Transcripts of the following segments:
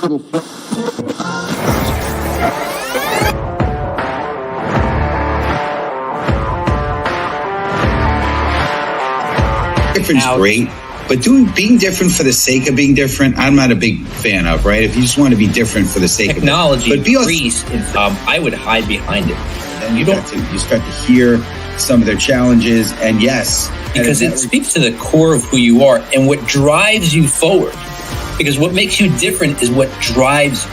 Different's great, but being different for the sake of being different, I'm not a big fan of, right? If you just want to be different for the sake of technology, I would hide behind it. And you start to hear some of their challenges, and yes, because it speaks to the core of who you are and what drives you forward. Because what makes you different is what drives you.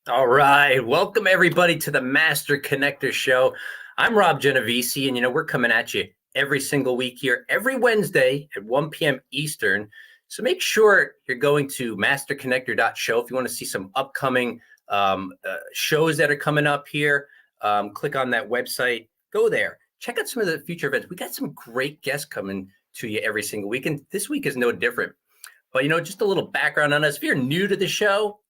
All right. Welcome, everybody, to the Master Connector Show. I'm Rob Genovesi, and, we're coming at you every single week here, every Wednesday at 1 p.m. Eastern. So make sure you're going to masterconnector.show if you want to see some upcoming shows that are coming up here. Click on that website. Go there. Check out some of the future events. We got some great guests coming to you every single week, and this week is no different. But, just a little background on us. If you're new to the show,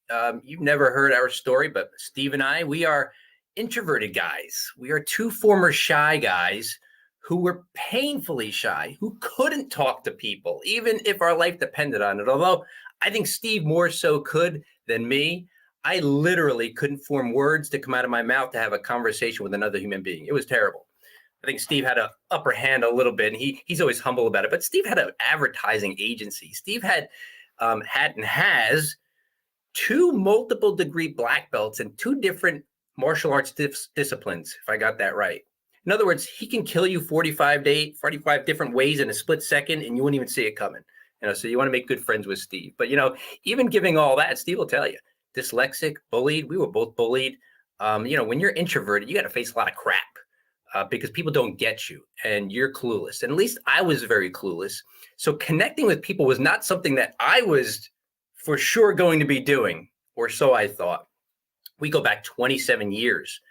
you've never heard our story, but Steve and I, we are introverted guys. We are two former shy guys who were painfully shy, who couldn't talk to people, even if our life depended on it. Although I think Steve more so could than me. I literally couldn't form words to come out of my mouth to have a conversation with another human being. It was terrible. I think Steve had an upper hand a little bit, and he's always humble about it. But Steve had an advertising agency. Steve had and has 2 multiple degree black belts in 2 different martial arts disciplines, if I got that right. In other words, he can kill you 45 different ways in a split second, and you wouldn't even see it coming. So you want to make good friends with Steve. But, even giving all that, Steve will tell you, dyslexic, bullied, we were both bullied. When you're introverted, you got to face a lot of crap because people don't get you and you're clueless. And at least I was very clueless. So connecting with people was not something that I was for sure going to be doing, or so I thought. We go back 27 years,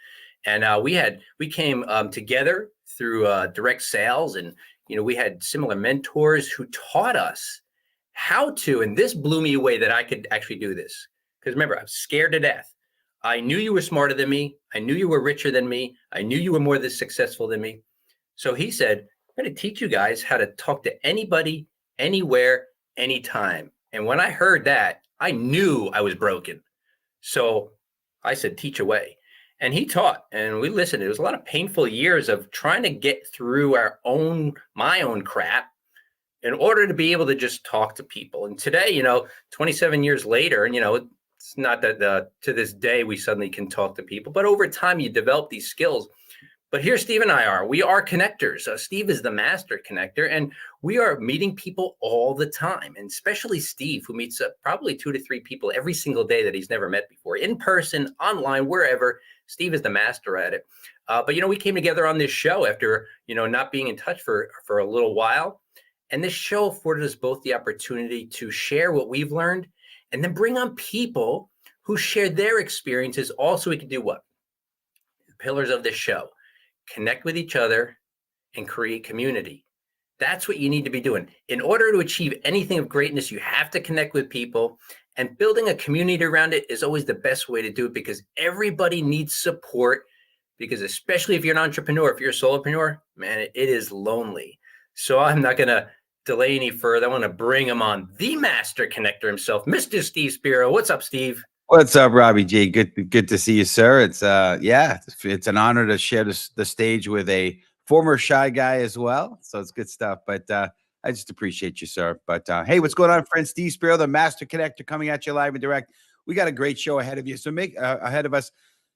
and we came together through direct sales, and we had similar mentors who taught us how to, and this blew me away that I could actually do this. Because remember, I was scared to death. I knew you were smarter than me. I knew you were richer than me. I knew you were more successful than me. So he said, I'm going to teach you guys how to talk to anybody, anywhere, anytime. And when I heard that, I knew I was broken. So I said, teach away. And he taught, and we listened. It was a lot of painful years of trying to get through my own crap in order to be able to just talk to people. And today, 27 years later, and, it's not that to this day we suddenly can talk to people, but over time you develop these skills. But here Steve and I are. We are connectors. Steve is the master connector, and we are meeting people all the time, and especially Steve, who meets probably 2 to 3 people every single day that he's never met before, in person, online, wherever. Steve is the master at it. But, we came together on this show after, not being in touch for a little while. And this show afforded us both the opportunity to share what we've learned and then bring on people who share their experiences. Also, we can do what? The pillars of this show. Connect with each other and create community. That's what you need to be doing. In order to achieve anything of greatness, you have to connect with people, and building a community around it is always the best way to do it, because everybody needs support, because especially if you're an entrepreneur, if you're a solopreneur, man, it is lonely. So I'm not going to delay any further. I want to bring him on, the master connector himself, Mr. Steve Spiro. What's up, Steve? What's up, Robbie G? Good to see you, sir. It's it's an honor to share the stage with a former shy guy as well. So it's good stuff. But I just appreciate you, sir. But hey, what's going on, friend? Steve Spiro, the Master Connector, coming at you live and direct. We got a great show ahead of you. So ahead of us.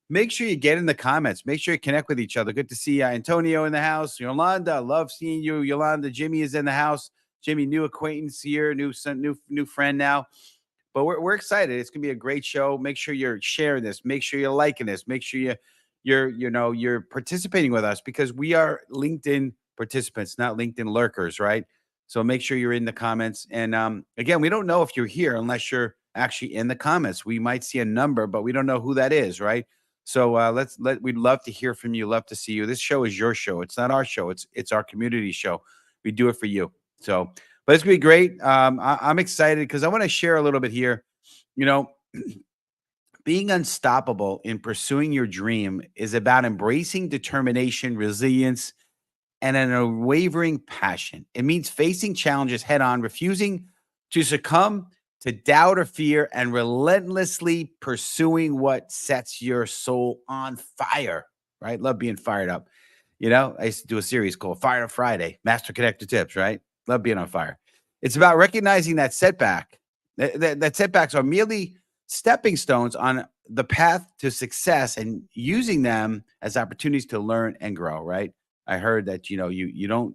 Make sure you get in the comments. Make sure you connect with each other. Good to see Antonio in the house. Yolanda, love seeing you. Yolanda, Jimmy is in the house. Jimmy, new acquaintance here, new friend now. But we're excited. It's gonna be a great show. Make sure you're sharing this. Make sure you're liking this. Make sure you're participating with us, because we are LinkedIn participants, not LinkedIn lurkers, right? So make sure you're in the comments. And again, we don't know if you're here unless you're actually in the comments. We might see a number, but we don't know who that is, right? So we'd love to hear from you. Love to see you. This show is your show. It's not our show. It's our community show. We do it for you. So. But it's going to be great. I'm excited because I want to share a little bit here. Being unstoppable in pursuing your dream is about embracing determination, resilience, and an unwavering passion. It means facing challenges head on, refusing to succumb to doubt or fear, and relentlessly pursuing what sets your soul on fire, right? Love being fired up. I used to do a series called Fire Up Friday, Master Connector Tips, right? Love being on fire. It's about recognizing that that setbacks are merely stepping stones on the path to success and using them as opportunities to learn and grow, right? I heard that, you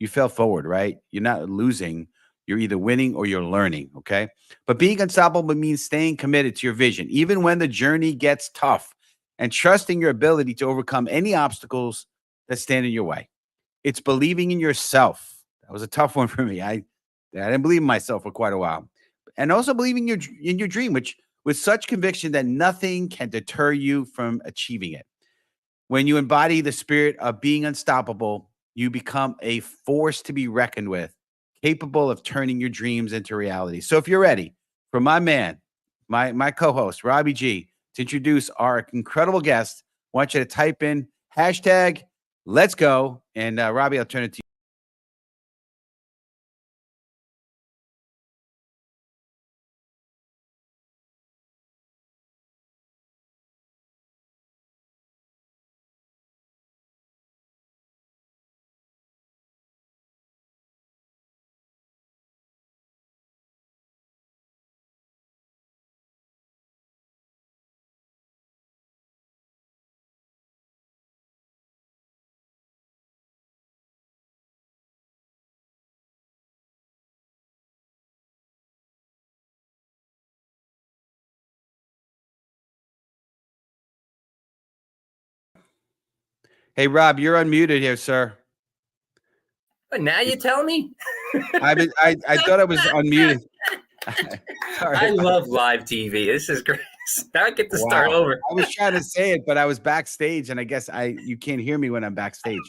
fail forward, right? You're not losing. You're either winning or you're learning. Okay. But being unstoppable means staying committed to your vision, even when the journey gets tough, and trusting your ability to overcome any obstacles that stand in your way. It's believing in yourself. That was a tough one for me. I didn't believe in myself for quite a while. And also believing in your dream, which with such conviction that nothing can deter you from achieving it. When you embody the spirit of being unstoppable, you become a force to be reckoned with, capable of turning your dreams into reality. So if you're ready for my man, my co-host, Robbie G, to introduce our incredible guest, I want you to type in hashtag let's go. And Robbie, I'll turn it to you. Hey, Rob, you're unmuted here, sir. But now you tell me. I thought I was unmuted. Sorry. I love live TV. This is great. Now I get to start Wow. over. I was trying to say it, but I was backstage, and I guess you can't hear me when I'm backstage.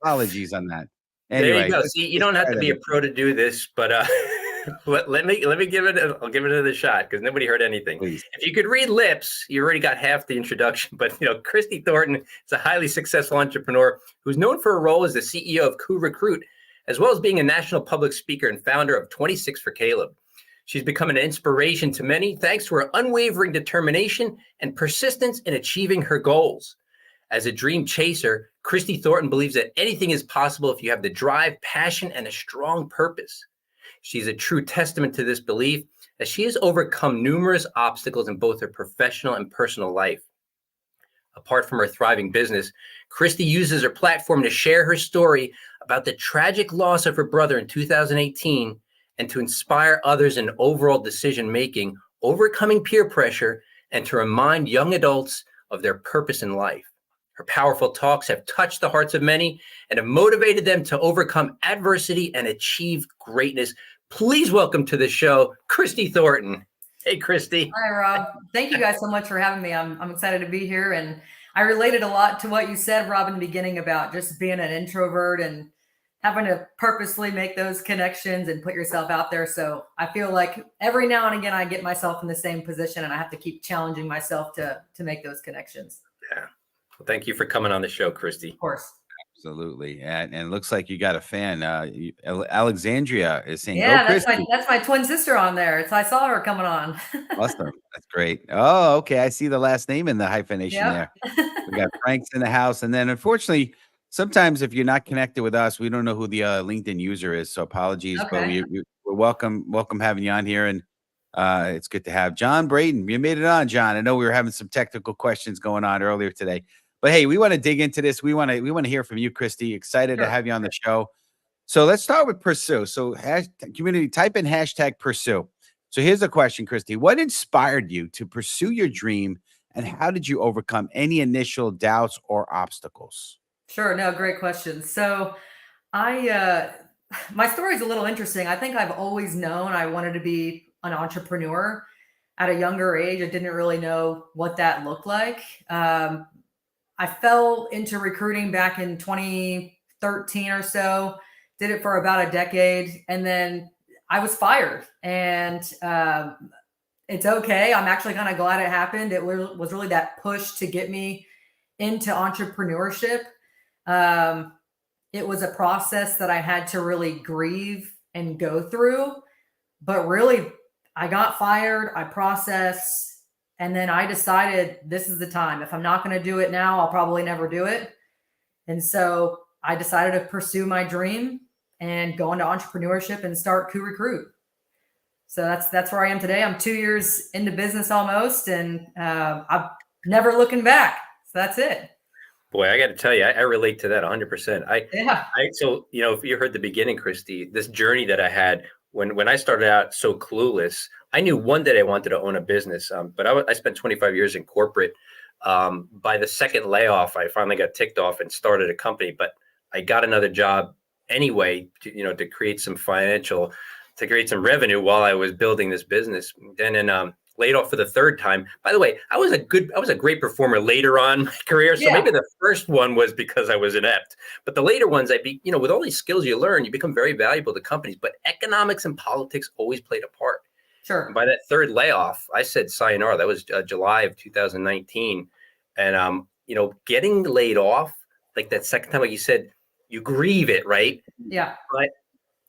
Apologies on that. There you Anyway, go. See, you don't have to be a pro to do this, but let me give it. I'll give it another shot because nobody heard anything. please. If you could read lips, you already got half the introduction. But Christy Thornton is a highly successful entrepreneur who's known for her role as the CEO of Coup Recruit, as well as being a national public speaker and founder of 26 for Caleb. She's become an inspiration to many thanks to her unwavering determination and persistence in achieving her goals. As a dream chaser, Christy Thornton believes that anything is possible if you have the drive, passion, and a strong purpose. She's a true testament to this belief as she has overcome numerous obstacles in both her professional and personal life. Apart from her thriving business, Christy uses her platform to share her story about the tragic loss of her brother in 2018 and to inspire others in overall decision-making, overcoming peer pressure, and to remind young adults of their purpose in life. Her powerful talks have touched the hearts of many and have motivated them to overcome adversity and achieve greatness. Please welcome to the show, Christy Thornton. Hey, Christy. Hi, Rob. Thank you guys so much for having me. I'm excited to be here. And I related a lot to what you said, Rob, in the beginning about just being an introvert and having to purposely make those connections and put yourself out there. So I feel like every now and again, I get myself in the same position and I have to keep challenging myself to make those connections. Yeah. Well, thank you for coming on the show, Christy. Of course. Absolutely. And it looks like you got a fan. Alexandria is saying, Yeah, "Go, that's Christy." that's my twin sister on there. So I saw her coming on. Awesome. That's great. Oh, okay. I see the last name in the hyphenation there. We got Frank's in the house. And then unfortunately, sometimes if you're not connected with us, we don't know who the LinkedIn user is. So apologies, but Okay. we're welcome having you on here. And it's good to have John Braden. You made it on, John. I know we were having some technical questions going on earlier today, but hey, we want to dig into this. We want to hear from you, Christy. Excited to Sure. have you on the show. So let's start with pursue. So community, type in hashtag pursue. So here's a question, Christy. What inspired you to pursue your dream, and how did you overcome any initial doubts or obstacles? Sure. No, great question. So I my story is a little interesting. I think I've always known I wanted to be an entrepreneur at a younger age. I didn't really know what that looked like. I fell into recruiting back in 2013 or so, did it for about a decade, and then I was fired. And it's okay. I'm actually kind of glad it happened. It was really that push to get me into entrepreneurship. Um, it was a process that I had to really grieve and go through. But really, I got fired, I processed, and then I decided this is the time. If I'm not going to do it now, I'll probably never do it. And so I decided to pursue my dream and go into entrepreneurship and start Coup Recruit. So that's where I am today. I'm 2 years into business almost, and I'm never looking back. So that's it. Boy, I got to tell you, I relate to that 100%. Yeah. So, if you heard the beginning, Christy, this journey that I had when I started out so clueless, I knew one day I wanted to own a business. But I spent 25 years in corporate. By the second layoff, I finally got ticked off and started a company, but I got another job anyway, to create some revenue while I was building this business. Then laid off for the third time. By the way, I was a great performer later on in my career. So maybe the first one was because I was inept, but the later ones, with all these skills you learn, you become very valuable to companies, but economics and politics always played a part. Sure. And by that third layoff, I said sayonara. That was July of 2019. And, getting laid off, like that second time, like you said, you grieve it, right? Yeah. But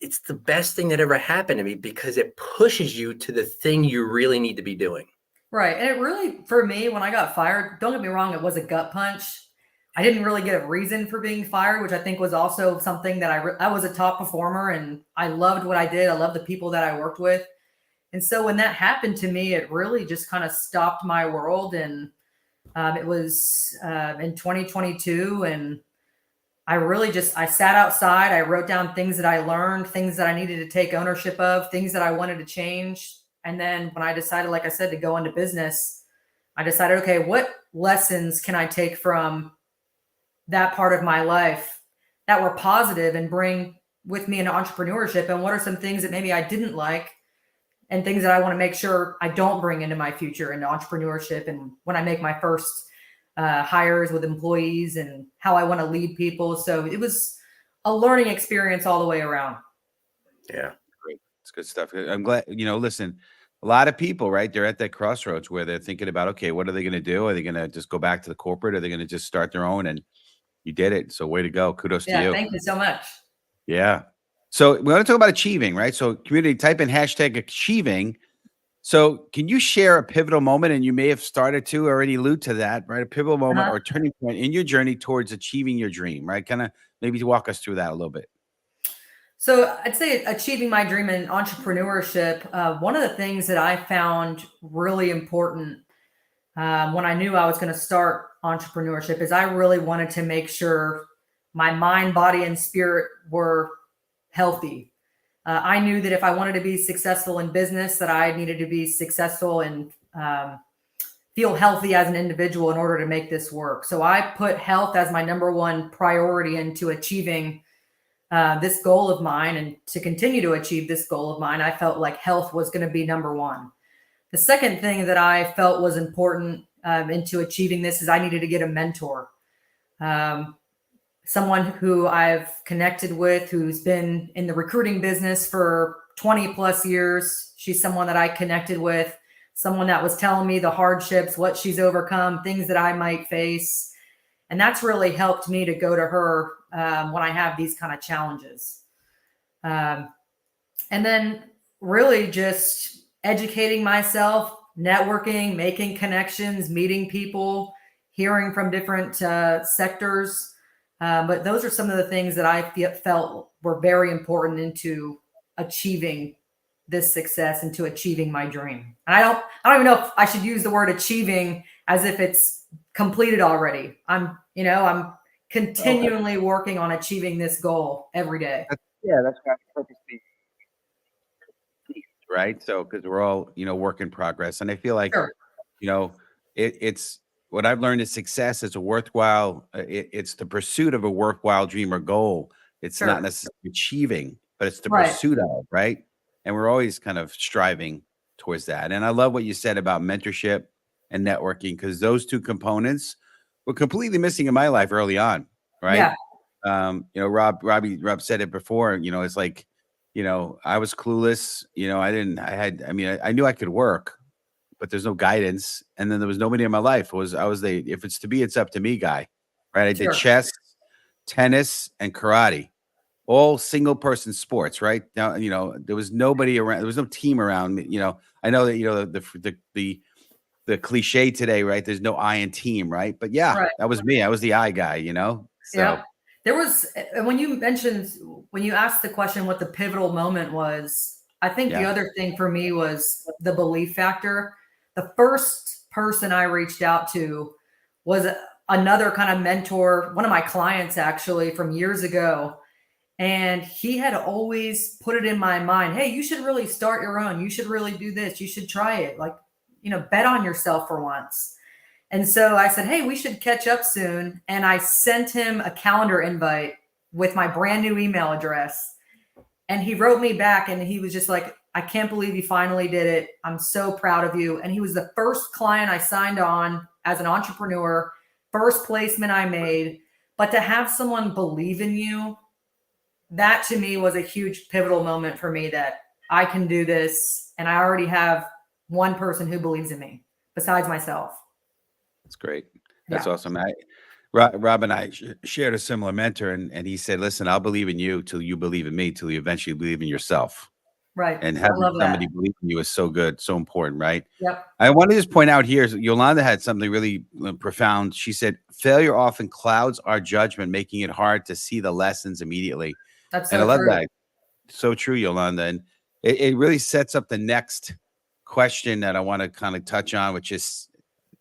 it's the best thing that ever happened to me because it pushes you to the thing you really need to be doing. Right. And it really, for me, when I got fired, don't get me wrong, it was a gut punch. I didn't really get a reason for being fired, which I think was also something that I was a top performer and I loved what I did. I loved the people that I worked with. And so when that happened to me, it really just kind of stopped my world. And it was in 2022. And I sat outside. I wrote down things that I learned, things that I needed to take ownership of, things that I wanted to change. And then when I decided, like I said, to go into business, I decided, okay, what lessons can I take from that part of my life that were positive and bring with me into entrepreneurship? And what are some things that maybe I didn't like and things that I want to make sure I don't bring into my future into entrepreneurship? And when I make my first hires with employees and how I want to lead people. So it was a learning experience all the way around. Yeah. Great. It's good stuff. I'm glad, listen, a lot of people, right? They're at that crossroads where they're thinking about, okay, what are they going to do? Are they going to just go back to the corporate? Are they going to just start their own? And you did it. So way to go. Kudos to you. Thank you so much. Yeah. So we want to talk about achieving, right? So community, type in hashtag achieving. So can you share a pivotal moment, and you may have started to already allude to that, right? A pivotal moment or turning point in your journey towards achieving your dream, right? Kind of maybe walk us through that a little bit. So I'd say achieving my dream in entrepreneurship, one of the things that I found really important when I knew I was going to start entrepreneurship is I really wanted to make sure my mind, body, and spirit were healthy. I knew that if I wanted to be successful in business, that I needed to be successful and feel healthy as an individual in order to make this work. So I put health as my number one priority into achieving this goal of mine. And to continue to achieve this goal of mine, I felt like health was going to be number one. The second thing that I felt was important into achieving this is I needed to get a mentor. Someone who I've connected with, who's been in the recruiting business for 20 plus years. She's someone that I connected with, someone that was telling me the hardships, what she's overcome, things that I might face. And that's really helped me to go to her when I have these kind of challenges. And then really just educating myself, networking, making connections, meeting people, hearing from different sectors. But those are some of the things that I felt were very important into achieving this success and to achieving my dream. And I don't even know if I should use the word achieving as if it's completed already. I'm continually working on achieving this goal every day. That's got purposely, right? So, because we're all, work in progress. And I feel like, it's what I've learned is success is a worthwhile, it's the pursuit of a worthwhile dream or goal. It's not necessarily achieving, but it's the pursuit of, right? And we're always kind of striving towards that. And I love what you said about mentorship and networking, because those two components were completely missing in my life early on, right? Yeah. Rob said it before, it's like, I was clueless, I knew I could work, but there's no guidance. And then there was nobody in my life. I was the, if it's to be, it's up to me guy, right? I did chess, tennis, and karate. All single person sports, right? Now, there was nobody around. There was no team around me. I know that the cliche today, right? There's no I in team, right? But yeah, Right. that was me. I was the I guy, So Yeah. There was, when you asked the question what the pivotal moment was, I think the yeah, other thing for me was the belief factor. The first person I reached out to was another kind of mentor, one of my clients actually from years ago. And he had always put it in my mind, hey, you should really start your own. You should really do this. You should try it. Like, bet on yourself for once. And so I said, hey, we should catch up soon. And I sent him a calendar invite with my brand new email address. And he wrote me back and he was just like, I can't believe you finally did it. I'm so proud of you. And he was the first client I signed on as an entrepreneur, first placement I made. But to have someone believe in you, that to me was a huge pivotal moment for me, that I can do this. And I already have one person who believes in me besides myself. that's great. That's awesome. Rob and I shared a similar mentor, and he said, listen, I'll believe in you till you believe in me, till you eventually believe in yourself. Right. And I having love somebody that. believe in you is so good, so important, right? Yep. I want to just point out here, Yolanda had something really profound. She said, failure often clouds our judgment, making it hard to see the lessons immediately. That's And I so love true. that. So true, Yolanda. And it really sets up the next question that I want to kind of touch on, which is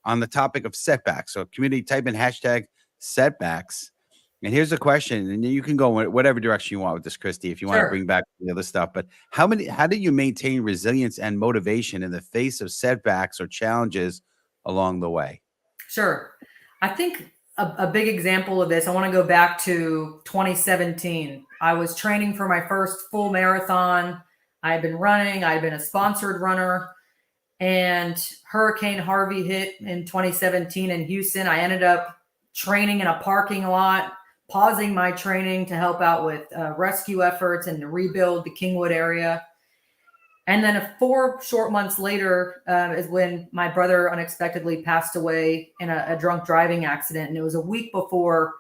on the topic of setbacks. So community, type in hashtag setbacks. And here's a question, and you can go in whatever direction you want with this, Christy, if you want to Sure. bring back the other stuff. But how do you maintain resilience and motivation in the face of setbacks or challenges along the way? Sure. I think a big example of this, I want to go back to 2017. I was training for my first full marathon. I had been running, I had been a sponsored runner, and Hurricane Harvey hit in 2017 in Houston. I ended up training in a parking lot, pausing my training to help out with rescue efforts and to rebuild the Kingwood area. And then 4 short months later is when my brother unexpectedly passed away in a drunk driving accident. And it was a week before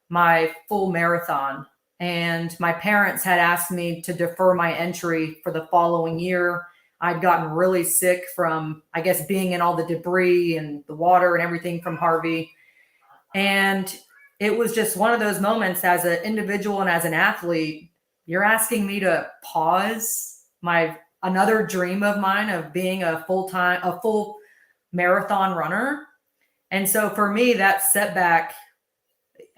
my full marathon. And my parents had asked me to defer my entry for the following year. I'd gotten really sick from, I guess, being in all the debris and the water and everything from Harvey. And it was just one of those moments as an individual and as an athlete, you're asking me to pause another dream of mine of being a full marathon runner. And so for me, that setback,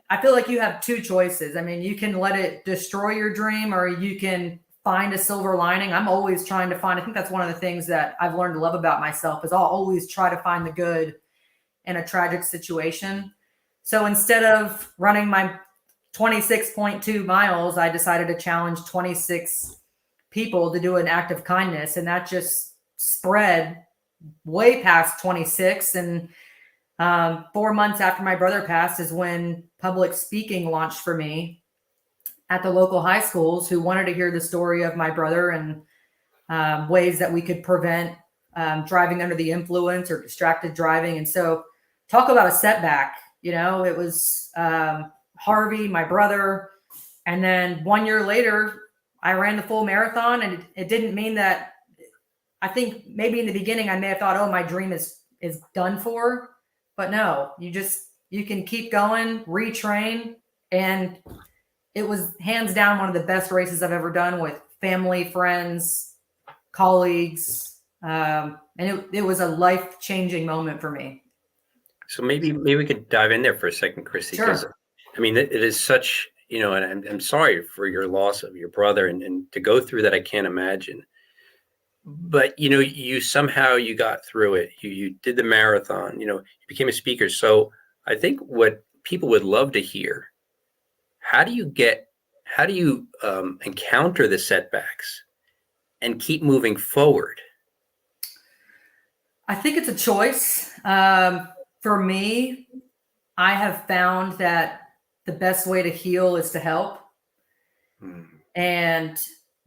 I feel like you have two choices. I mean, you can let it destroy your dream or you can find a silver lining. I'm always trying to find, I think that's one of the things that I've learned to love about myself is I'll always try to find the good in a tragic situation. So instead of running my 26.2 miles, I decided to challenge 26 people to do an act of kindness. And that just spread way past 26. And 4 months after my brother passed is when public speaking launched for me at the local high schools who wanted to hear the story of my brother and ways that we could prevent driving under the influence or distracted driving. And so talk about a setback, it was Harvey, my brother. And then 1 year later, I ran the full marathon, and it didn't mean that. I think maybe in the beginning I may have thought, oh, my dream is done for, but no, you can keep going, retrain. And it was hands down one of the best races I've ever done with family, friends, colleagues. And it was a life-changing moment for me. So maybe we could dive in there for a second, Chrissy. Sure. I mean, it is such, and I'm sorry for your loss of your brother, and to go through that, I can't imagine. But you somehow you got through it. You did the marathon. You became a speaker. So I think what people would love to hear: how do you encounter the setbacks and keep moving forward? I think it's a choice. For me, I have found that the best way to heal is to help. And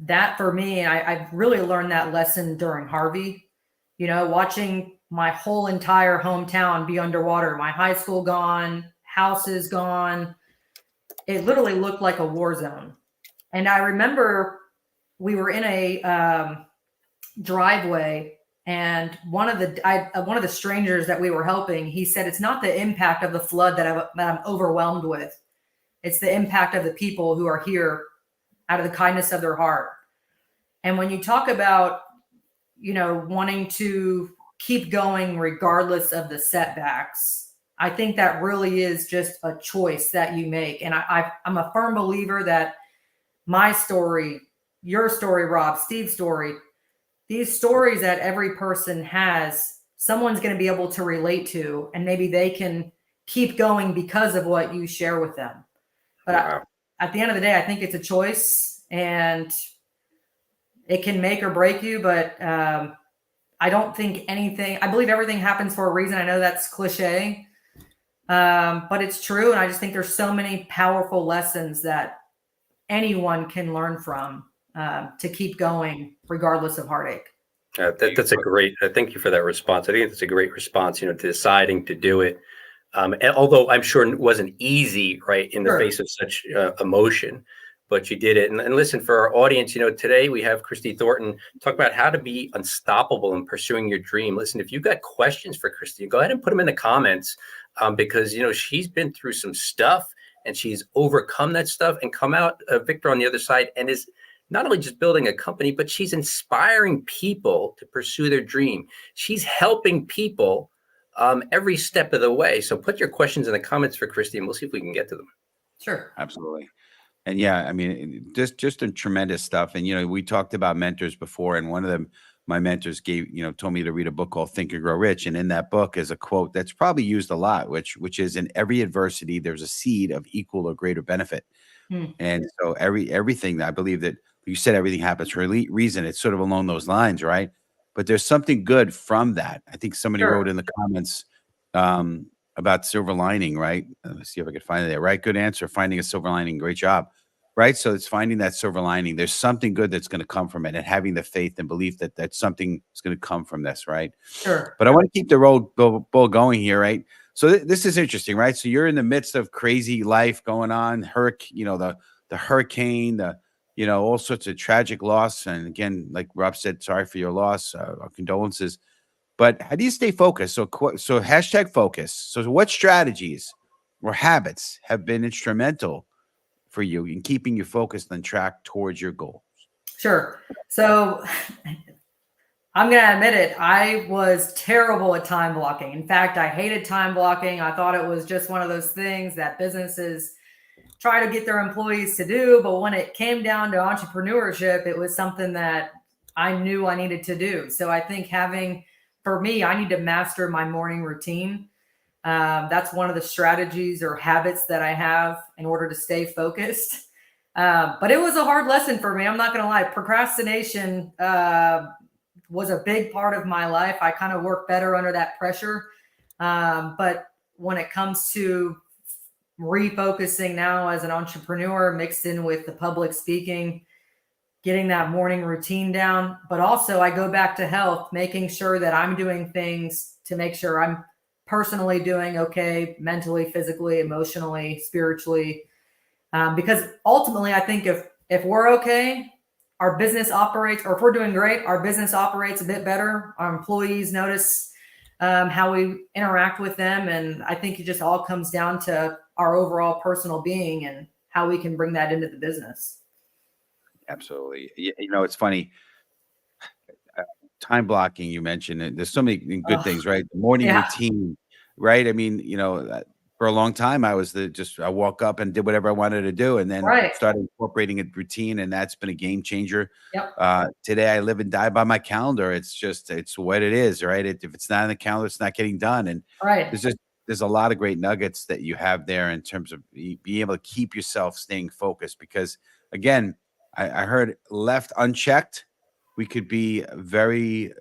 that for me, I've really learned that lesson during Harvey, watching my whole entire hometown be underwater, my high school gone, houses gone. it literally looked like a war zone. And I remember we were in a driveway, and one of the strangers that we were helping, he said, it's not the impact of the flood that I'm overwhelmed with. It's the impact of the people who are here out of the kindness of their heart. And when you talk about, wanting to keep going regardless of the setbacks, I think that really is just a choice that you make. And I'm a firm believer that my story, your story, Rob, Steve's story, these stories that every person has, someone's going to be able to relate to, and maybe they can keep going because of what you share with them. But Wow. At the end of the day, I think it's a choice, and it can make or break you. But I don't think I believe everything happens for a reason. I know that's cliche, but it's true. And I just think there's so many powerful lessons that anyone can learn from to keep going regardless of heartache. That's a great. Thank you for that response. I think that's a great response. To deciding to do it, and although I'm sure it wasn't easy, right, in the Sure. face of such emotion, but you did it. And listen, for our audience, today we have Christy Thornton talk about how to be unstoppable in pursuing your dream. Listen, if you've got questions for Christy, go ahead and put them in the comments, because she's been through some stuff and she's overcome that stuff and come out a victor on the other side, and is not only just building a company, but she's inspiring people to pursue their dream. She's helping people every step of the way. So put your questions in the comments for Christy, and we'll see if we can get to them. Sure. Absolutely. And yeah, I mean, just a tremendous stuff. And, we talked about mentors before, and one of them, my mentors told me to read a book called Think and Grow Rich. And in that book is a quote that's probably used a lot, which is, in every adversity, there's a seed of equal or greater benefit. And so everything, I believe that you said, everything happens for a reason. It's sort of along those lines, right? But there's something good from that. I think somebody Sure. wrote in the comments about silver lining, right? Let's see if I can find it there. Right. Good answer. Finding a silver lining. Great job. Right. So it's finding that silver lining. There's something good that's going to come from it, and having the faith and belief that something is going to come from this. Right. Sure. But I want to keep the ball going here. Right. So this is interesting, right? So you're in the midst of crazy life going on, the hurricane, all sorts of tragic loss. And again, like Rob said, sorry for your loss, our condolences. But how do you stay focused? So hashtag focus. So what strategies or habits have been instrumental for you in keeping you focused on track towards your goal? Sure. So I'm going to admit it. I was terrible at time blocking. In fact, I hated time blocking. I thought it was just one of those things that businesses try to get their employees to do. But when it came down to entrepreneurship, it was something that I knew I needed to do. So I think for me, I need to master my morning routine. That's one of the strategies or habits that I have in order to stay focused. But it was a hard lesson for me. I'm not going to lie. Procrastination was a big part of my life. I kind of work better under that pressure. But when it comes to refocusing now as an entrepreneur, mixed in with the public speaking, getting that morning routine down, but also I go back to health, making sure that I'm doing things to make sure I'm personally doing okay, mentally, physically, emotionally, spiritually. Because ultimately, I think if we're okay, our business operates, or if we're doing great, our business operates a bit better. Our employees notice how we interact with them. And I think it just all comes down to our overall personal being and how we can bring that into the business. Absolutely. It's funny. Time blocking, you mentioned it. There's so many good things, right? The morning routine, right? I mean, for a long time, I woke up and did whatever I wanted to do, and then started incorporating a routine, and that's been a game changer. Yep. Today, I live and die by my calendar. It's what it is, right? If it's not in the calendar, it's not getting done. And there's a lot of great nuggets that you have there in terms of being able to keep yourself staying focused. Because again, I heard left unchecked, we could be very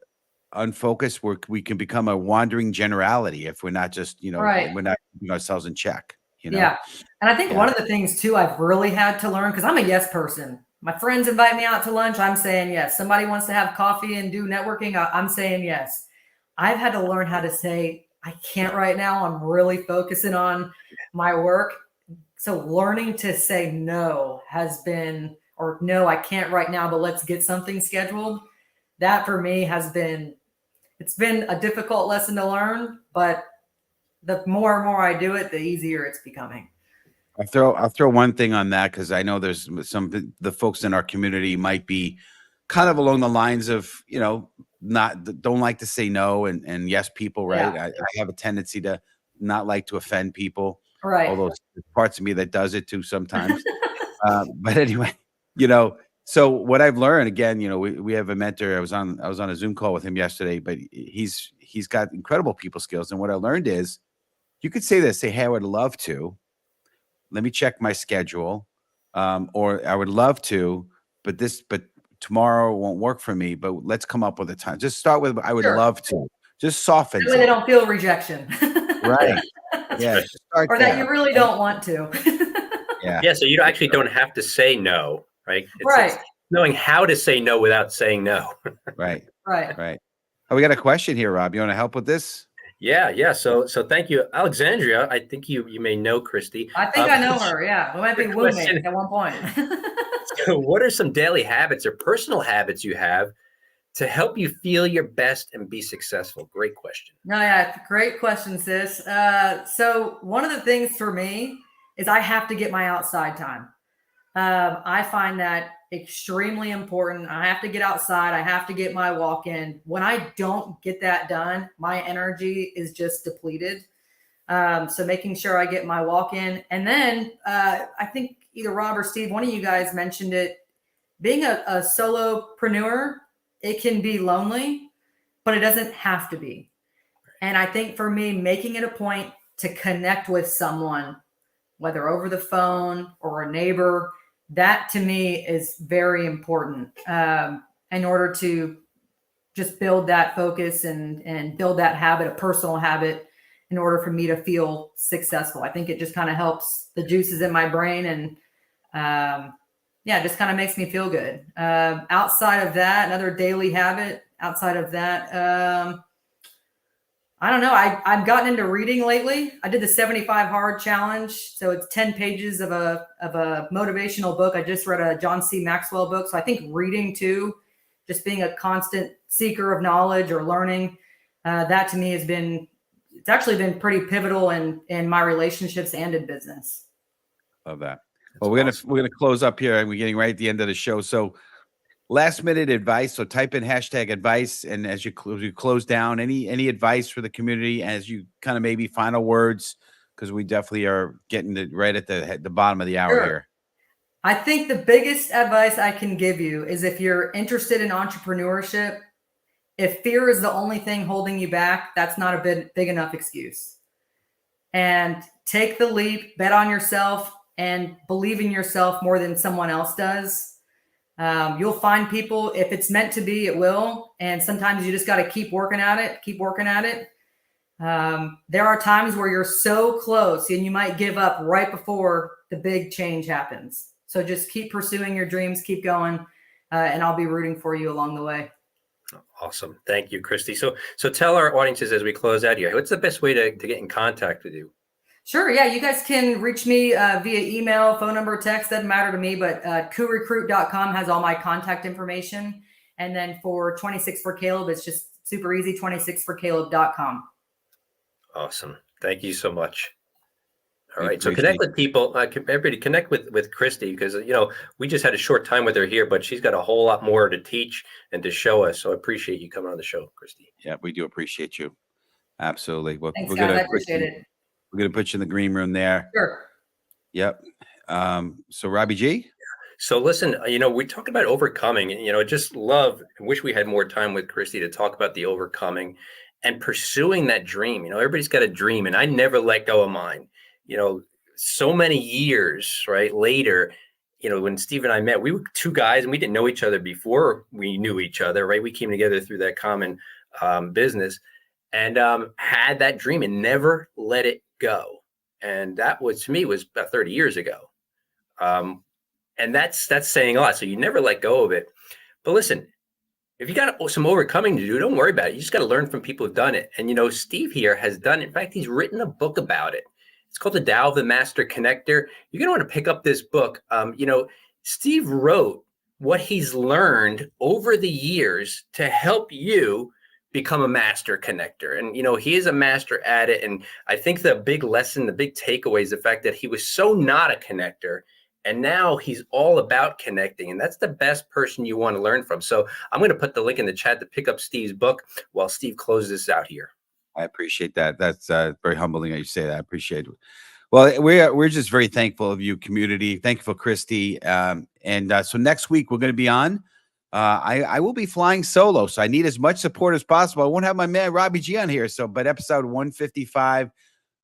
unfocused, where we can become a wandering generality if we're not just, we're not keeping ourselves in check. Yeah. And I think one of the things too, I've really had to learn, because I'm a yes person. My friends invite me out to lunch, I'm saying yes. Somebody wants to have coffee and do networking, I'm saying yes. I've had to learn how to say, I can't right now. I'm really focusing on my work. So learning to say no has been, or no, I can't right now, but let's get something scheduled. That for me it's been a difficult lesson to learn, but the more and more I do it, the easier it's becoming. I'll throw one thing on that, because I know there's some the folks in our community might be kind of along the lines of, don't like to say no and yes people, right? Yeah. I have a tendency to not like to offend people, Right. although there's parts of me that does it too sometimes. But anyway, so what I've learned, again, we have a mentor. I was on a Zoom call with him yesterday, but he's got incredible people skills. And what I learned is you could say this, say, hey, I would love to. Let me check my schedule. Or I would love to, but tomorrow won't work for me, but let's come up with a time. Just start with, I would Sure. love to. Just soften That way they it. don't feel rejection. Right. Yeah. right. Start Or that there. you really don't want to. Yeah. Yeah. So you actually don't have to say no, right? Right. It's knowing how to say no without saying no. Right. Right. Right. Oh, we got a question here, Rob. You want to help with this? Yeah. So thank you, Alexandria. I think you may know Christy. I think I know her. Yeah. We might be roommates at one point. So what are some daily habits or personal habits you have to help you feel your best and be successful? Great question. No, yeah, great question, sis. So one of the things for me is I have to get my outside time. I find that extremely important. I have to get outside. I have to get my walk in. When I don't get that done, my energy is just depleted. So making sure I get my walk in. And then I think either Rob or Steve, one of you guys mentioned it, being a solopreneur, it can be lonely, but it doesn't have to be. And I think for me, making it a point to connect with someone, whether over the phone or a neighbor, that to me is very important in order to just build that focus and build that habit, a personal habit, in order for me to feel successful. I think it just kind of helps the juices in my brain and it just kind of makes me feel good. Outside of that, another daily habit outside of that, I don't know. I've gotten into reading lately. I did the 75 hard challenge. So it's 10 pages of a motivational book. I just read a John C. Maxwell book. So I think reading too, just being a constant seeker of knowledge or learning, that to me it's actually been pretty pivotal in my relationships and in business. Love that. Well, we're gonna close up here, and we're getting right at the end of the show. So last minute advice. So type in hashtag advice. And as you close down, any advice for the community as you kind of maybe final words, because we definitely are getting right at the bottom of the hour here. I think the biggest advice I can give you is if you're interested in entrepreneurship, if fear is the only thing holding you back, that's not a big enough excuse. And take the leap, bet on yourself, and believe in yourself more than someone else does. You'll find people, if it's meant to be, it will. And sometimes you just got to keep working at it. There are times where you're so close and you might give up right before the big change happens. So just keep pursuing your dreams, keep going, and I'll be rooting for you along the way. Awesome. Thank you, Christy. So tell our audiences as we close out here, what's the best way to get in contact with you? Sure. Yeah. You guys can reach me via email, phone number, text, doesn't matter to me, but kurecruit.com has all my contact information. And then for 26 for Caleb, it's just super easy, 26forcaleb.com. Awesome. Thank you so much. All right. So connect with people, everybody connect with Christy, because, we just had a short time with her here, but she's got a whole lot more to teach and to show us. So I appreciate you coming on the show, Christy. Yeah, we do appreciate you. Absolutely. Well, Thanks, guys. I appreciate it. We're going to put you in the green room there. Sure. Yep. So Robbie G. So listen, we talked about overcoming, and, just love and wish we had more time with Christy to talk about the overcoming and pursuing that dream. Everybody's got a dream, and I never let go of mine. So many years, right, later, when Steve and I met, we were two guys and we didn't know each other before we knew each other, right? We came together through that common business and had that dream and never let it go. And that was, to me, was about 30 years ago. And that's saying a lot. So you never let go of it. But listen, if you got some overcoming to do, don't worry about it. You just got to learn from people who've done it. And, Steve here has done it. In fact, he's written a book about it. It's called The Tao of the Master Connector. You're going to want to pick up this book. Steve wrote what he's learned over the years to help you become a master connector. And, he is a master at it. And I think the big lesson, the big takeaway is the fact that he was so not a connector. And now he's all about connecting. And that's the best person you want to learn from. So I'm going to put the link in the chat to pick up Steve's book while Steve closes this out here. I appreciate that. That's very humbling that you say that. I appreciate it. Well, we're just very thankful of you, community. Thankful, Christy. So next week we're going to be on. I will be flying solo, so I need as much support as possible. I won't have my man Robbie G on here. But episode 155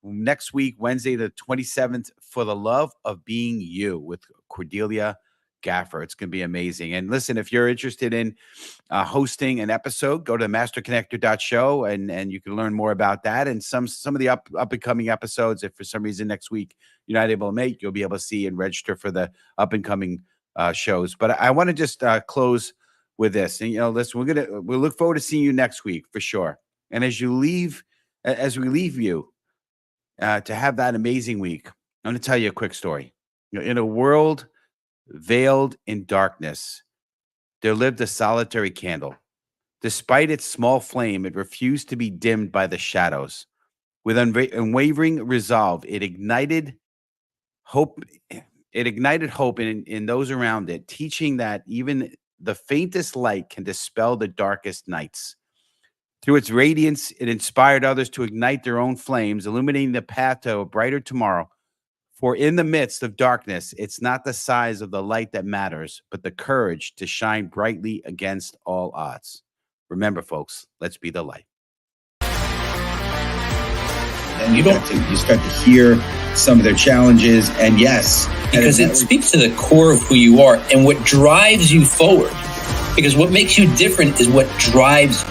next week, Wednesday the 27th, For the Love of Being You with Cordelia Gaffer. It's going to be amazing. And listen, if you're interested in hosting an episode, go to masterconnector.show and you can learn more about that. And some of the up and coming episodes, if for some reason next week you're not able to make, you'll be able to see and register for the up and coming shows. But I want to just close with this. And listen, we'll look forward to seeing you next week for sure. And as we leave you to have that amazing week, I'm going to tell you a quick story. In a world veiled in darkness, there lived a solitary candle. Despite its small flame, it refused to be dimmed by the shadows. With unwavering resolve, it ignited hope. It ignited hope in those around it, teaching that even the faintest light can dispel the darkest nights. Through its radiance, it inspired others to ignite their own flames, illuminating the path to a brighter tomorrow. For in the midst of darkness, it's not the size of the light that matters, but the courage to shine brightly against all odds. Remember, folks, let's be the light. And you start to hear some of their challenges. And yes, because it speaks to the core of who you are and what drives you forward. Because what makes you different is what drives you.